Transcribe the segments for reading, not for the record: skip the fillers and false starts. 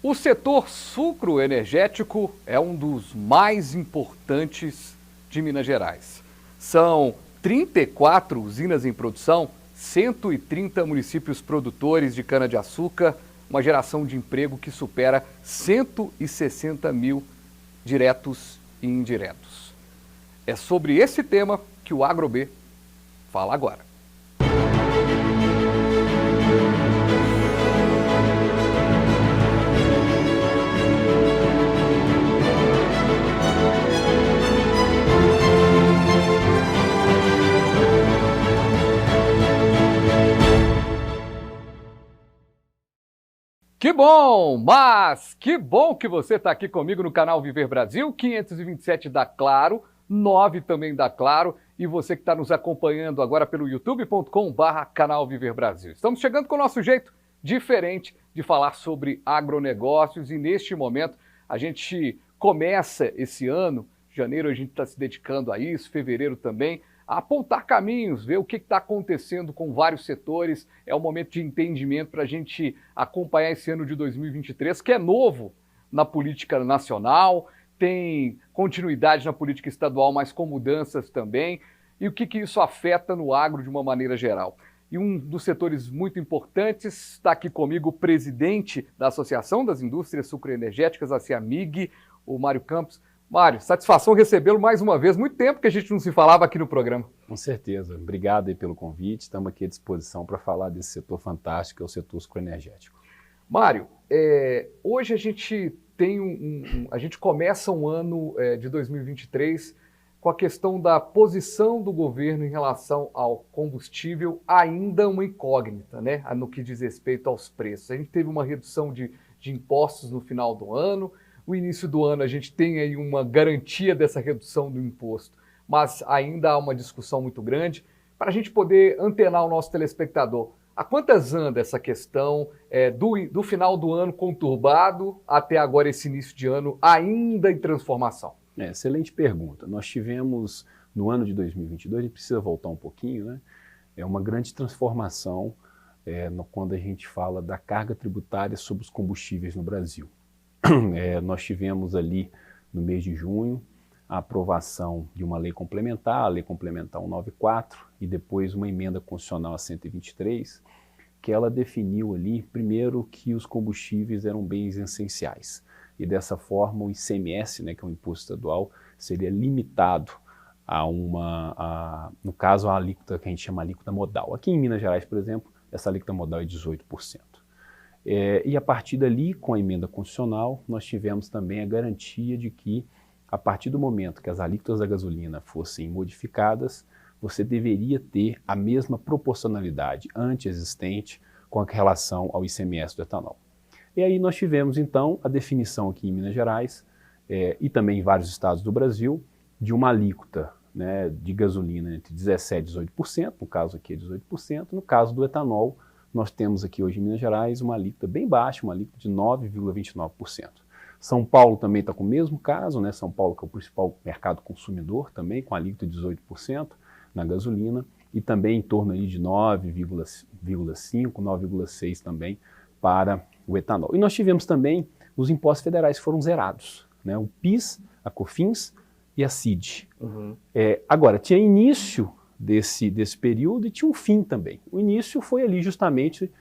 O setor sucroenergético é um dos mais importantes de Minas Gerais. São 34 usinas em produção, 130 municípios produtores de cana-de-açúcar, uma geração de emprego que supera 160 mil diretos e indiretos. É sobre esse tema que o AgroB fala agora. Que bom, mas que bom que você está aqui comigo no canal Viver Brasil, 527 da Claro, 9 também da Claro, e você que está nos acompanhando agora pelo youtube.com/canal Viver Brasil. Estamos chegando com o nosso jeito diferente de falar sobre agronegócios e neste momento a gente começa esse ano, janeiro a gente está se dedicando a isso, fevereiro também, a apontar caminhos, ver o que está acontecendo com vários setores. É um momento de entendimento para a gente acompanhar esse ano de 2023, que é novo na política nacional, tem continuidade na política estadual, mas com mudanças também, e o que isso afeta no agro de uma maneira geral. E um dos setores muito importantes está aqui comigo o presidente da Associação das Indústrias Sucroenergéticas, a CEAMIG, o Mário Campos. Mário, satisfação recebê-lo mais uma vez. Muito tempo que a gente não se falava aqui no programa. Com certeza. Obrigado aí pelo convite. Estamos aqui à disposição para falar desse setor fantástico, que é o setor sucroenergético. Mário, hoje a gente tem a gente começa um ano de 2023 com a questão da posição do governo em relação ao combustível ainda uma incógnita, né? No que diz respeito aos preços. A gente teve uma redução de impostos no final do ano. O início do ano a gente tem aí uma garantia dessa redução do imposto, mas ainda há uma discussão muito grande. Para a gente poder antenar o nosso telespectador, a quantas anda essa questão do final do ano conturbado até agora esse início de ano ainda em transformação? Excelente pergunta. Nós tivemos no ano de 2022, a gente precisa voltar um pouquinho, né? É uma grande transformação quando a gente fala da carga tributária sobre os combustíveis no Brasil. Nós tivemos ali no mês de junho a aprovação de uma lei complementar, a Lei Complementar 194, e depois uma emenda constitucional a 123, que ela definiu ali, primeiro, que os combustíveis eram bens essenciais. E dessa forma o ICMS, né, que é um imposto estadual, seria limitado no caso, a alíquota que a gente chama alíquota modal. Aqui em Minas Gerais, por exemplo, essa alíquota modal é 18%. E a partir dali, com a emenda constitucional, nós tivemos também a garantia de que, a partir do momento que as alíquotas da gasolina fossem modificadas, você deveria ter a mesma proporcionalidade antes-existente com relação ao ICMS do etanol. E aí nós tivemos, então, a definição aqui em Minas Gerais e também em vários estados do Brasil, de uma alíquota, né, de gasolina entre 17% e 18%, no caso aqui é 18%, no caso do etanol, nós temos aqui hoje em Minas Gerais uma alíquota bem baixa, uma alíquota de 9,29%. São Paulo também está com o mesmo caso, né? São Paulo que é o principal mercado consumidor também, com alíquota de 18% na gasolina, e também em torno aí de 9,5%, 9,6% também para o etanol. E nós tivemos também os impostos federais que foram zerados, né? O PIS, a COFINS e a CID. Uhum. Agora, tinha início desse período e tinha um fim também. O início foi ali justamente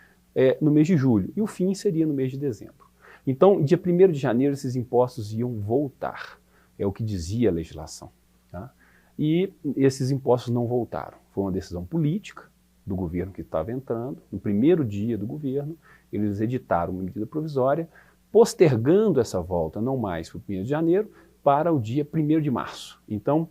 no mês de julho e o fim seria no mês de dezembro. Então, dia 1º de janeiro, esses impostos iam voltar, é o que dizia a legislação. Tá? E esses impostos não voltaram. Foi uma decisão política do governo que estava entrando. No primeiro dia do governo, eles editaram uma medida provisória, postergando essa volta não mais para o 1º de janeiro, para o dia 1º de março. Então,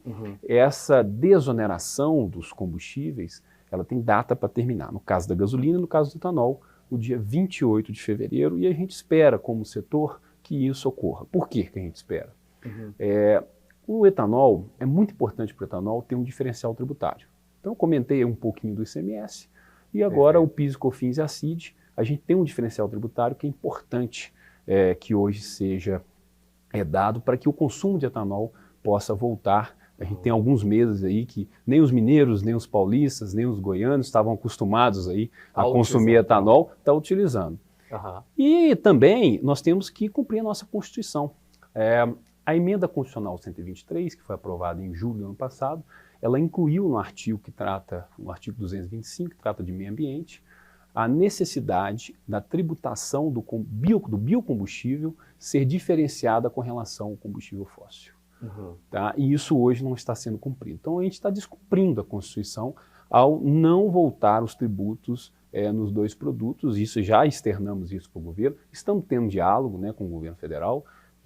essa desoneração dos combustíveis, ela tem data para terminar. No caso da gasolina, no caso do etanol, o dia 28 de fevereiro, e a gente espera, como setor, que isso ocorra. Por que a gente espera? O etanol, é muito importante para o etanol ter um diferencial tributário. Então, eu comentei um pouquinho do ICMS, e agora o PIS, COFINS e a CID, a gente tem um diferencial tributário que é importante que hoje seja dado para que o consumo de etanol possa voltar. A gente tem alguns meses aí que nem os mineiros, nem os paulistas, nem os goianos estavam acostumados aí a consumir etanol, está utilizando. Aham. E também nós temos que cumprir a nossa Constituição. A emenda constitucional 123, que foi aprovada em julho do ano passado, ela incluiu no artigo que trata, no artigo 225, que trata de meio ambiente, a necessidade da tributação do biocombustível ser diferenciada com relação ao combustível fóssil. Uhum. Tá? E isso hoje não está sendo cumprido. Então a gente está descumprindo a Constituição ao não voltar os tributos nos dois produtos. Isso já externamos isso para o governo. Estamos tendo diálogo, né, com o governo federal.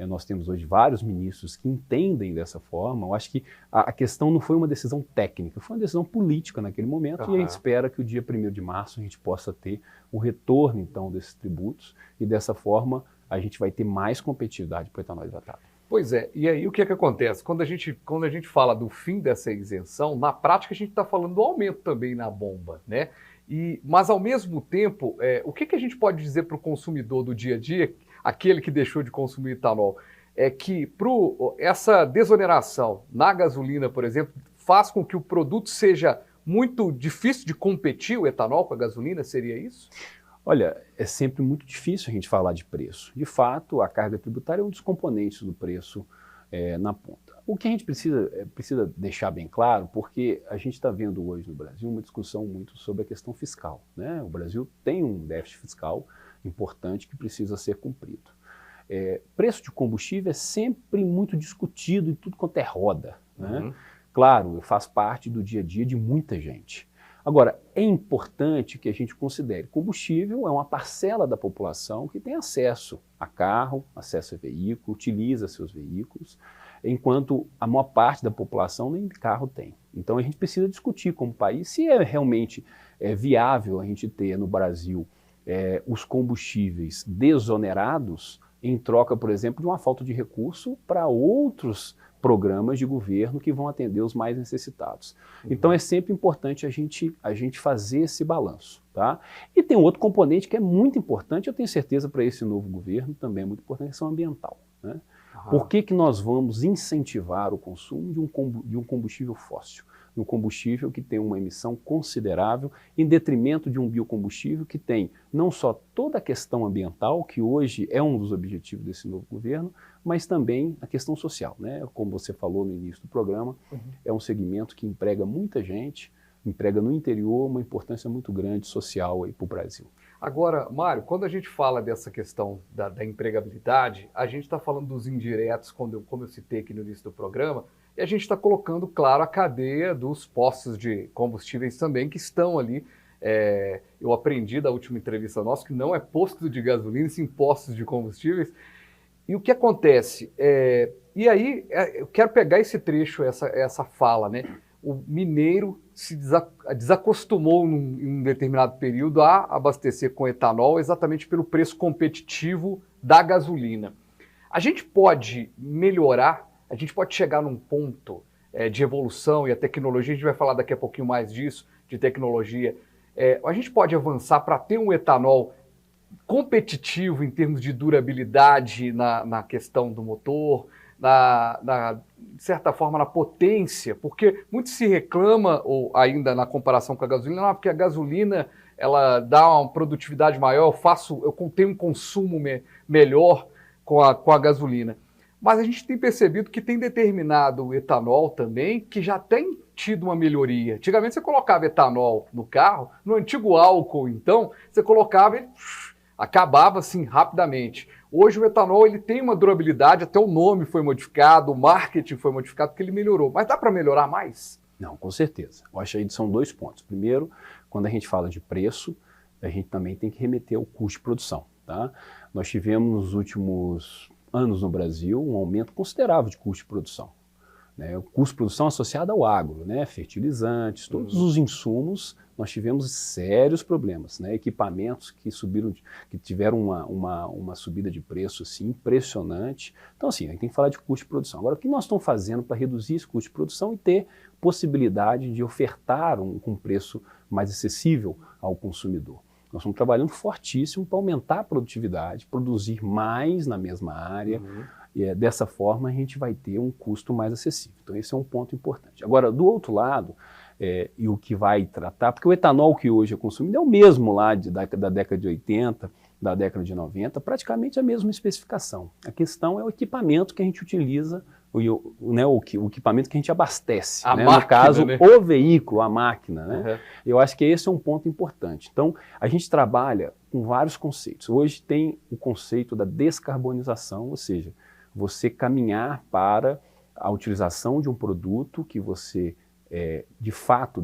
Nós temos hoje vários ministros que entendem dessa forma. Eu acho que a questão não foi uma decisão técnica, foi uma decisão política naquele momento. E a gente espera que o dia 1º de março a gente possa ter o retorno, então, desses tributos. E dessa forma a gente vai ter mais competitividade para o etanol hidratado. Pois é, e aí o que acontece? Quando a gente fala do fim dessa isenção, na prática a gente está falando do aumento também na bomba, né? Mas ao mesmo tempo, o que a gente pode dizer para o consumidor do dia a dia, aquele que deixou de consumir etanol, é que essa desoneração na gasolina, por exemplo, faz com que o produto seja muito difícil de competir o etanol com a gasolina, seria isso? Olha, é sempre muito difícil a gente falar de preço. De fato, a carga tributária é um dos componentes do preço na ponta. O que a gente precisa deixar bem claro, porque a gente está vendo hoje no Brasil uma discussão muito sobre a questão fiscal, né? O Brasil tem um déficit fiscal importante que precisa ser cumprido. Preço de combustível é sempre muito discutido em tudo quanto é roda, né? Uhum. Claro, faz parte do dia a dia de muita gente. Agora, é importante que a gente considere combustível é uma parcela da população que tem acesso a carro, acesso a veículo, utiliza seus veículos, enquanto a maior parte da população nem carro tem. Então a gente precisa discutir como país se é realmente viável a gente ter no Brasil os combustíveis desonerados em troca, por exemplo, de uma falta de recurso para outros programas de governo que vão atender os mais necessitados. Então é sempre importante a gente fazer esse balanço, tá? E tem um outro componente que é muito importante, eu tenho certeza para esse novo governo também é muito importante, a questão ambiental, né? Por que nós vamos incentivar o consumo de um combustível fóssil? De um combustível que tem uma emissão considerável, em detrimento de um biocombustível que tem não só toda a questão ambiental, que hoje é um dos objetivos desse novo governo, mas também a questão social, né? Como você falou no início do programa, é um segmento que emprega muita gente, emprega no interior uma importância muito grande social aí para o Brasil. Agora, Mário, quando a gente fala dessa questão da empregabilidade, a gente está falando dos indiretos, como eu citei aqui no início do programa, e a gente está colocando, claro, a cadeia dos postos de combustíveis também, que estão ali. Eu aprendi da última entrevista nossa que não é posto de gasolina, sim postos de combustíveis. E o que acontece? E aí, eu quero pegar esse trecho, essa fala, né? O mineiro se desacostumou em um determinado período a abastecer com etanol exatamente pelo preço competitivo da gasolina. A gente pode melhorar, a gente pode chegar num ponto de evolução e a tecnologia, a gente vai falar daqui a pouquinho mais disso, de tecnologia, a gente pode avançar para ter um etanol competitivo em termos de durabilidade na questão do motor, de certa forma na potência, porque muito se reclama, ou ainda na comparação com a gasolina, porque a gasolina ela dá uma produtividade maior, eu tenho um consumo melhor com a gasolina. Mas a gente tem percebido que tem determinado etanol também que já tem tido uma melhoria. Antigamente você colocava etanol no carro, no antigo álcool então, você colocava e acabava assim rapidamente. Hoje o etanol ele tem uma durabilidade, até o nome foi modificado, o marketing foi modificado porque ele melhorou. Mas dá para melhorar mais? Não, com certeza. Eu acho que aí são dois pontos. Primeiro, quando a gente fala de preço, a gente também tem que remeter ao custo de produção, tá? Nós tivemos nos últimos anos no Brasil um aumento considerável de custo de produção, né? O custo de produção associado ao agro, né? Fertilizantes, todos os insumos, nós tivemos sérios problemas, né? Equipamentos que subiram, que tiveram uma subida de preço assim, impressionante. Então assim, a gente tem que falar de custo de produção. Agora, o que nós estamos fazendo para reduzir esse custo de produção e ter possibilidade de ofertar um preço mais acessível ao consumidor? Nós estamos trabalhando fortíssimo para aumentar a produtividade, produzir mais na mesma área, e dessa forma a gente vai ter um custo mais acessível. Então esse é um ponto importante. Agora, do outro lado, e o que vai tratar, porque o etanol que hoje é consumido é o mesmo lá da década de 80, da década de 90, praticamente a mesma especificação. A questão é o equipamento que a gente utiliza, o equipamento que a gente abastece. A né? máquina, no caso, né? o veículo, a máquina. Né? Uhum. Eu acho que esse é um ponto importante. Então, a gente trabalha com vários conceitos. Hoje tem o conceito da descarbonização, ou seja, você caminhar para a utilização de um produto que você, de fato,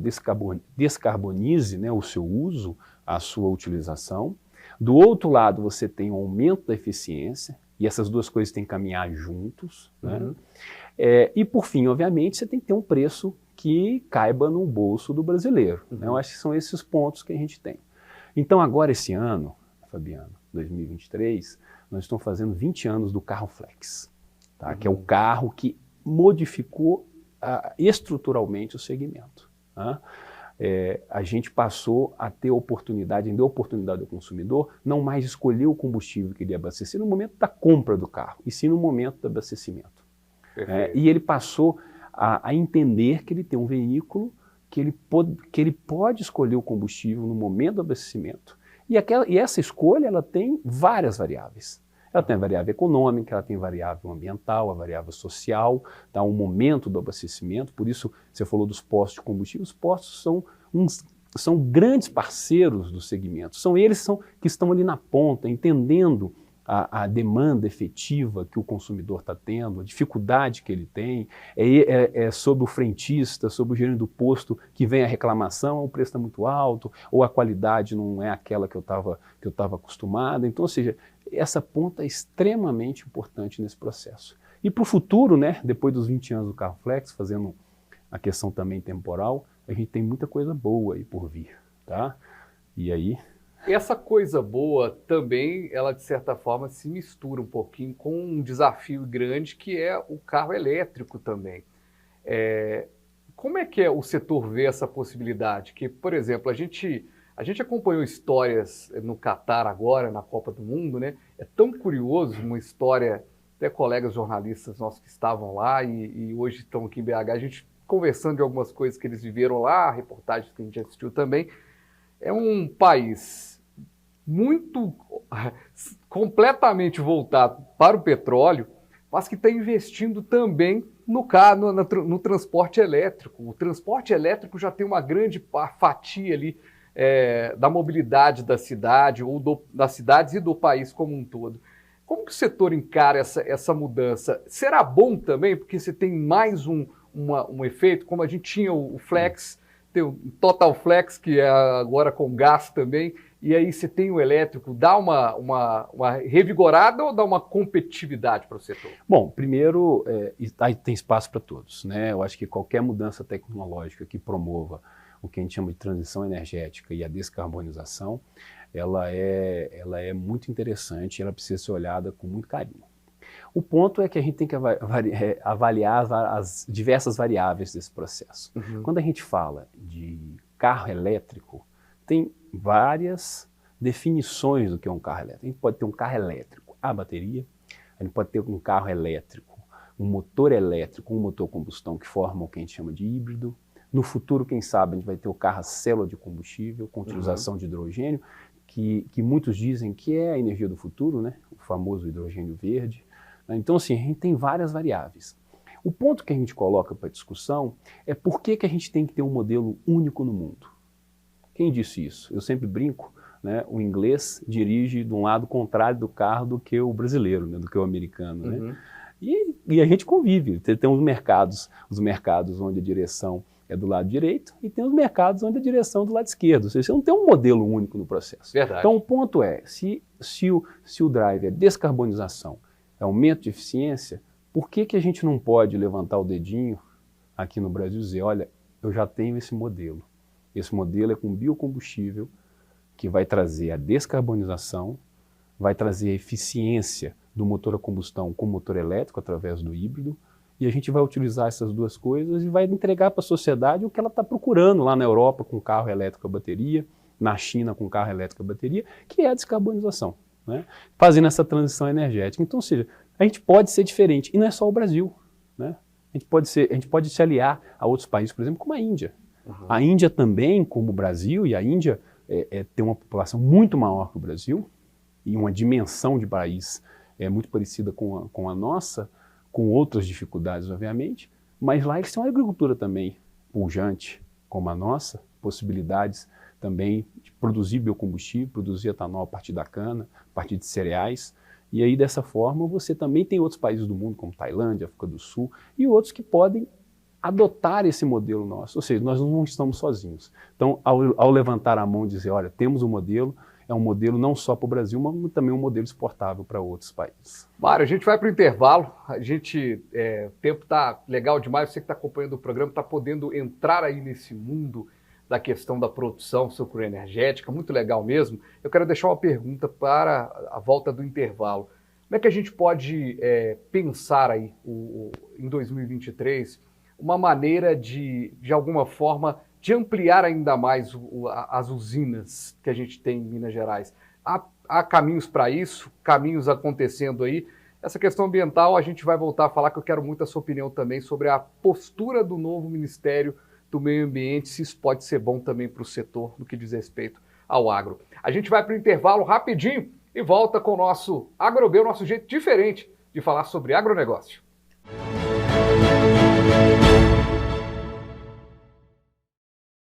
descarbonize, né, o seu uso, a sua utilização. Do outro lado, você tem o aumento da eficiência, e essas duas coisas têm que caminhar juntos. Uhum. Né? E, por fim, obviamente, você tem que ter um preço que caiba no bolso do brasileiro. Né? Eu acho que são esses pontos que a gente tem. Então, agora, esse ano, Fabiano, 2023, nós estamos fazendo 20 anos do carro flex, tá? Que é o carro que modificou estruturalmente o segmento. Tá? A gente passou a ter oportunidade, deu oportunidade ao consumidor não mais escolher o combustível que ele ia abastecer no momento da compra do carro, e sim no momento do abastecimento. E ele passou a entender que ele tem um veículo que ele pode escolher o combustível no momento do abastecimento, e essa escolha ela tem várias variáveis. Ela tem a variável econômica, ela tem a variável ambiental, a variável social, tá? O momento do abastecimento. Por isso, você falou dos postos de combustível. Os postos são grandes parceiros do segmento. São eles que estão ali na ponta, entendendo a demanda efetiva que o consumidor está tendo, a dificuldade que ele tem, sobre o frentista, sobre o gerente do posto que vem a reclamação, o preço está muito alto, ou a qualidade não é aquela que eu estava acostumado. Então, ou seja, essa ponta é extremamente importante nesse processo. E para o futuro, né, depois dos 20 anos do carro flex, fazendo a questão também temporal, a gente tem muita coisa boa aí por vir, tá? E aí... Essa coisa boa também, ela de certa forma se mistura um pouquinho com um desafio grande que é o carro elétrico também. Como é que o setor vê essa possibilidade? Que, por exemplo, a gente acompanhou histórias no Catar agora, na Copa do Mundo, né? É tão curioso, uma história, até colegas jornalistas nossos que estavam lá e hoje estão aqui em BH, a gente conversando de algumas coisas que eles viveram lá, reportagens que a gente assistiu também. É um país completamente voltado para o petróleo, mas que está investindo também no transporte elétrico. O transporte elétrico já tem uma grande fatia ali da mobilidade da cidade, ou das cidades e do país como um todo. Como que o setor encara essa mudança? Será bom também, porque você tem mais um efeito, como a gente tinha o Flex, tem o Total Flex, que é agora com gás também, e aí você tem o elétrico, dá uma revigorada ou dá uma competitividade para o setor? Bom, primeiro, tem espaço para todos, né? Eu acho que qualquer mudança tecnológica que promova o que a gente chama de transição energética e a descarbonização, ela é muito interessante, ela precisa ser olhada com muito carinho. O ponto é que a gente tem que avaliar as diversas variáveis desse processo. Quando a gente fala de carro elétrico, tem várias definições do que é um carro elétrico. A gente pode ter um carro elétrico a bateria, a gente pode ter um carro elétrico, um motor elétrico, um motor combustão que forma o que a gente chama de híbrido. No futuro, quem sabe, a gente vai ter o carro a célula de combustível com utilização de hidrogênio, que muitos dizem que é a energia do futuro, né? O famoso hidrogênio verde. Então, assim, a gente tem várias variáveis. O ponto que a gente coloca para discussão é por que a gente tem que ter um modelo único no mundo. Quem disse isso? Eu sempre brinco, né? O inglês dirige de um lado contrário do carro do que o brasileiro, né? Do que o americano. Né? E a gente convive. Tem os mercados onde a direção é do lado direito e tem os mercados onde a direção é do lado esquerdo. Ou seja, você não tem um modelo único no processo. Verdade. Então, o ponto é, se o drive é descarbonização, é aumento de eficiência, por que a gente não pode levantar o dedinho aqui no Brasil e dizer, olha, eu já tenho esse modelo. Esse modelo é com biocombustível que vai trazer a descarbonização, vai trazer a eficiência do motor a combustão com motor elétrico através do híbrido, e a gente vai utilizar essas duas coisas e vai entregar para a sociedade o que ela está procurando lá na Europa com carro elétrico a bateria, na China com carro elétrico a bateria, que é a descarbonização. Né? Fazendo essa transição energética. Então, ou seja, a gente pode ser diferente, e não é só o Brasil. Né? A gente pode se aliar a outros países, por exemplo, como a Índia. A Índia também, como o Brasil, e a Índia tem uma população muito maior que o Brasil, e uma dimensão de país muito parecida com a nossa, com outras dificuldades, obviamente, mas lá eles têm uma agricultura também pujante, como a nossa, possibilidades também de produzir biocombustível, produzir etanol a partir da cana, a partir de cereais. E aí, dessa forma, você também tem outros países do mundo, como Tailândia, África do Sul, e outros que podem adotar esse modelo nosso. Ou seja, nós não estamos sozinhos. Então, ao levantar a mão e dizer, olha, temos um modelo, é um modelo não só para o Brasil, mas também um modelo exportável para outros países. Mário, a gente vai para o intervalo. O tempo está legal demais. Você que está acompanhando o programa está podendo entrar aí nesse mundo da questão da produção sucroenergética, muito legal mesmo. Eu quero deixar uma pergunta para a volta do intervalo. Como é que a gente pode pensar aí, em 2023, uma maneira de alguma forma, de ampliar ainda mais as usinas que a gente tem em Minas Gerais? Há caminhos para isso, caminhos acontecendo aí. Essa questão ambiental a gente vai voltar a falar, que eu quero muito a sua opinião também sobre a postura do novo Ministério do Meio Ambiente, se isso pode ser bom também para o setor no que diz respeito ao agro. A gente vai para o intervalo rapidinho e volta com o nosso AgroB, o nosso jeito diferente de falar sobre agronegócio.